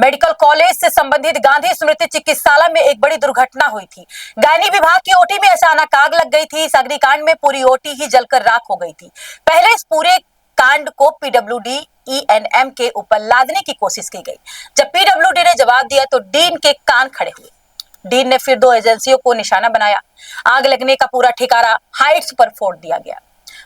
Medical college से संबंधित गांधी स्मृति चिकित्सालय में एक बड़ी दुर्घटना हुई थी। गायनी विभाग की ओटी में अचानक आग लग गई थी। इस अग्निकांड में पूरी ओटी ही जलकर राख हो गई थी। पहले इस पूरे कांड को पीडब्ल्यूडी ईएनएम के ऊपर लादने की कोशिश की गई। जब पीडब्ल्यूडी ने जवाब दिया तो डीन के कान खड़े हुए। डीन ने फिर 2 एजेंसियों को निशाना बनाया। आग लगने का पूरा ठिकाना हाइट्स पर फोड़ दिया गया।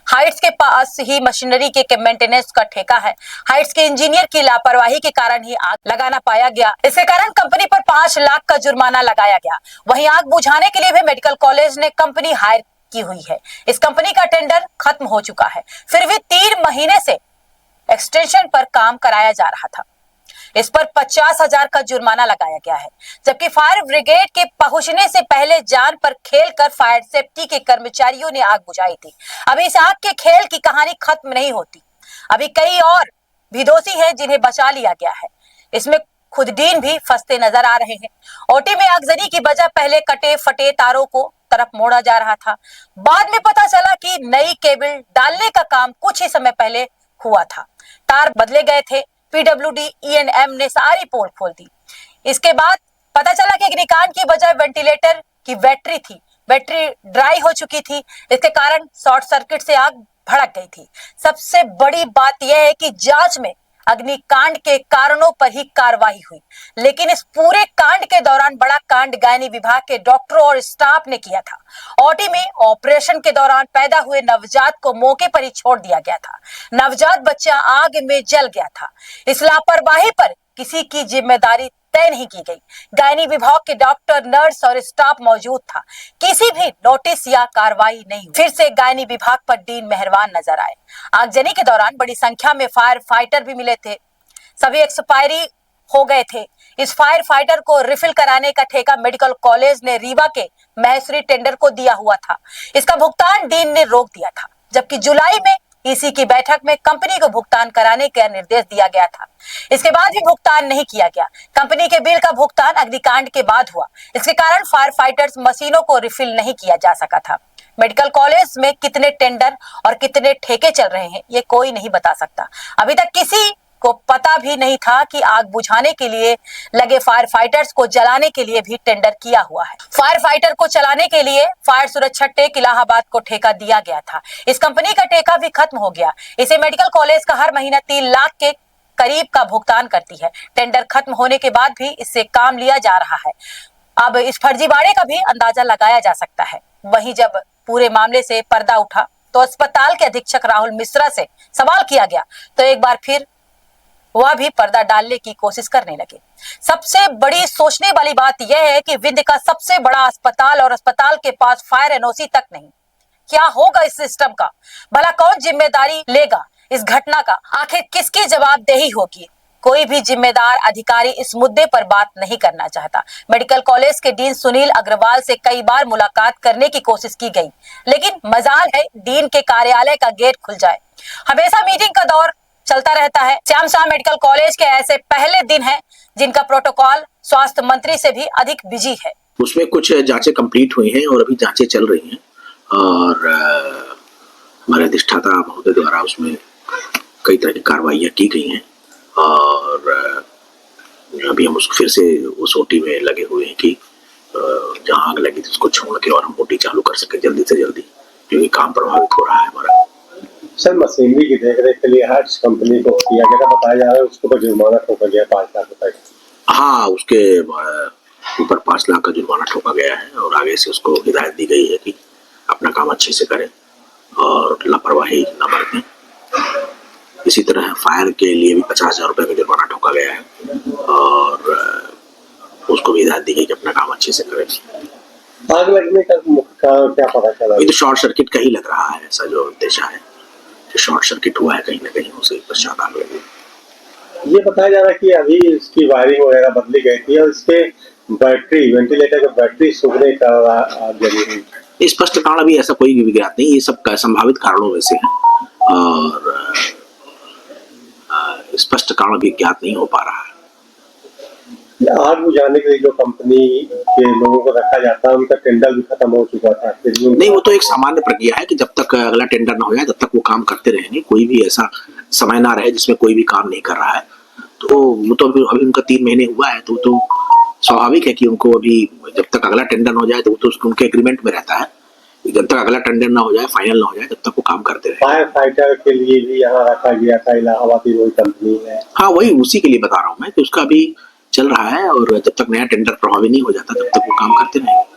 हाइट्स के पास ही मशीनरी के मेंटेनेंस का ठेका है। हाइट्स के इंजीनियर की लापरवाही के कारण ही आग लगाना पाया गया। इसके कारण कंपनी पर 5 लाख का जुर्माना लगाया गया। वहीं आग बुझाने के लिए भी मेडिकल कॉलेज ने कंपनी हायर की हुई है। इस कंपनी का टेंडर खत्म हो चुका है, फिर भी 3 महीने से एक्सटेंशन पर काम कराया जा रहा था। इस पर 50,000 का जुर्माना लगाया गया है। जबकि फायर ब्रिगेड के पहुंचने से पहले जान पर खेलकर फायर सेफ्टी के कर्मचारियों ने आग बुझाई थी। अभी इस आग के खेल की कहानी खत्म नहीं होती। अभी कई और भी दोषी हैं जिन्हें बचा लिया गया है। इसमें खुद डीन भी फंसते नजर आ रहे हैं। ओटी में आगजनी की वजह पहले कटे फटे तारों को तरफ मोड़ा जा रहा था। बाद में पता चला कि नई केबल डालने का काम कुछ ही समय पहले हुआ था। तार बदले गए थे। पीडब्ल्यूडी ईएनएम ने सारी पोल खोल दी। इसके बाद पता चला कि अग्निकांड की वजह वेंटिलेटर की बैटरी थी। बैटरी ड्राई हो चुकी थी। इसके कारण शॉर्ट सर्किट से आग भड़क गई थी। सबसे बड़ी बात यह है कि जांच में अग्निकांड के कारणों पर ही कार्रवाई हुई, लेकिन इस पूरे कांड के दौरान बड़ा कांड गायनी विभाग के डॉक्टरों और स्टाफ ने किया था। ओटी में ऑपरेशन के दौरान पैदा हुए नवजात को मौके पर ही छोड़ दिया गया था। नवजात बच्चा आग में जल गया था। इस लापरवाही पर किसी की जिम्मेदारी तय नहीं की गई। गायनी विभाग के डॉक्टर, नर्स और स्टाफ मौजूद था। किसी भी नोटिस या कार्रवाई नहीं हुई। फिर से गायनी विभाग पर डीन मेहरबान नजर आए। आगजनी के दौरान बड़ी संख्या में फायर फाइटर भी मिले थे। सभी एक्सपायरी हो गए थे। इस फायर फाइटर को रिफिल कराने का ठेका मेडिकल कॉलेज ने रीवा के महेश्वरी टेंडर को दिया हुआ था। इसका भुगतान डीन ने रोक दिया था, जबकि जुलाई में ईसी की बैठक में कंपनी को भुगतान कराने का निर्देश दिया गया था। इसके बाद भी भुगतान नहीं किया गया। कंपनी के बिल का भुगतान अग्निकांड के बाद हुआ। इसके कारण फायर फाइटर्स मशीनों को रिफिल नहीं किया जा सका था। मेडिकल कॉलेज में कितने टेंडर और कितने ठेके चल रहे हैं ये कोई नहीं बता सकता। अभी तक किसी को पता भी नहीं था कि आग बुझाने के लिए लगे फायर फाइटर्स को जलाने के लिए भी टेंडर किया हुआ है। फायर फाइटर को चलाने के लिए फायर सुरक्षा टेक इलाहाबाद को ठेका दिया गया था। इस कंपनी का ठेका भी खत्म हो गया। इसे मेडिकल कॉलेज का हर महीना 3 लाख के करीब का भुगतान करती है। टेंडर खत्म होने के बाद भी इससे काम लिया जा रहा है। अब इस फर्जीवाड़े का भी अंदाजा लगाया जा सकता है। वहीं जब पूरे मामले से पर्दा उठा तो अस्पताल के अधीक्षक राहुल मिश्रा से सवाल किया गया तो एक बार फिर वह भी पर्दा डालने की कोशिश करने लगे। सबसे बड़ी सोचने वाली बात यह है कि विंध्य का सबसे बड़ा अस्पताल और अस्पताल के पास फायर एनओसी तक नहीं। क्या होगा इस सिस्टम का? भला कौन जिम्मेदारी लेगा इस घटना का? आखिर किसकी जवाबदेही होगी? कोई भी जिम्मेदार अधिकारी इस मुद्दे पर बात नहीं करना चाहता। मेडिकल कॉलेज के डीन सुनील अग्रवाल से कई बार मुलाकात करने की कोशिश की गई, लेकिन मजाल है डीन के कार्यालय का गेट खुल जाए। हमेशा मीटिंग का दौर चलता रहता है। श्याम शाह मेडिकल कॉलेज के ऐसे पहले दिन हैं जिनका प्रोटोकॉल स्वास्थ्य मंत्री से भी अधिक बिजी है। उसमें कुछ जांचें कंप्लीट हुई हैं और अभी जांचें चल रही हैं और हमारे अधिष्ठाता महोदय द्वारा उसमें कई तरह की कार्रवाइयाँ की गई हैं और अभी हम फिर से उस ओटी में लगे हुए हैं कि जहाँ आग लगी थी उसको छोड़ के और हम ओटी चालू कर सके जल्दी से जल्दी, क्योंकि काम प्रभावित हो रहा है हमारा। सर, मशीनरी की देखरेख के लिए हार्ट्स कंपनी को किया गया था, बताया जा रहा है उसके ऊपर जुर्माना ठोका गया 5 लाख रुपए। हाँ, उसके ऊपर 5 लाख का जुर्माना ठोका गया है और आगे से उसको हिदायत दी गई है कि अपना काम अच्छे से करें और लापरवाही न बरतें। इसी तरह फायर के लिए भी 50,000 रुपए का जुर्माना ठोका गया है और उसको भी हिदायत दी गई कि अपना काम अच्छे से करें। आग लगने का मुख्य कारण क्या पता चला? ये तो शॉर्ट सर्किट का ही लग रहा है, ऐसा जो अंदेशा है कि शॉर्ट सर्किट हुआ है कहीं ना कहीं, उसे पश्चात आग लगी। ये बताया जा रहा है कि अभी इसकी वायरिंग वगैरह बदली गई थी और इसके बैटरी, वेंटिलेटर का बैटरी सूखने का आग लगी हुई। स्पष्ट कारण अभी ऐसा कोई भी ज्ञात नहीं, ये सब संभावित कारणों में से है और स्पष्ट कारण अभी ज्ञात नहीं हो पा रहा है। आग बुझाने के लिए जो कंपनी के लोगों को रखा जाता है उनका टेंडर भी खत्म हो चुका था। नहीं, वो तो एक सामान्य प्रक्रिया है कि जब तक अगला टेंडर ना हो जाए तब तक वो काम करते रहेंगे। कोई भी ऐसा समय ना रहे जिसमें कोई भी काम नहीं कर रहा है। तो वो तो अभी उनका 3 महीने हुआ है, तो स्वाभाविक है कि उनको अभी जब तक अगला टेंडर हो जाए तो वो तो उनके एग्रीमेंट में रहता है, जब तक अगला टेंडर ना हो जाए, फाइनल ना हो जाए, तब तक वो काम करते रहे। फायर फाइटर के लिए भी यहाँ रखा गया था, इलाहाबादी वही कंपनी है। हाँ, वही उसी के लिए बता रहा हूँ मैं कि उसका अभी चल रहा है और जब तक नया टेंडर प्रभावी नहीं हो जाता तब तक वो काम करते रहेंगे।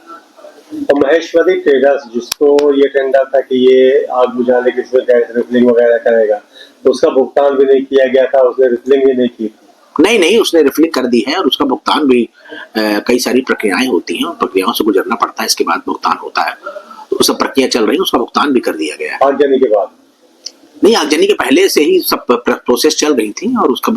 तो महेश्वरी ट्रेडर्स, जिसको ये टेंडर था कि ये आग बुझाने की इसमें गैस रिफिलिंग वगैरह करेगा, तो उसका भुगतान भी नहीं किया गया था, उसने रिफिलिंग भी नहीं की थी। नहीं, उसने रिफिलिंग कर दी है और उसका भुगतान भी कई सारी प्रक्रियाएं होती हैं, प्रक्रियाओं से गुजरना पड़ता है, इसके बाद भुगतान होता है। तो सब प्रक्रिया चल रही है, उसका भुगतान भी कर दिया गया है। आगजनी के बाद नहीं, आगजनी के पहले से ही सब प्रोसेस चल रही थी और उसका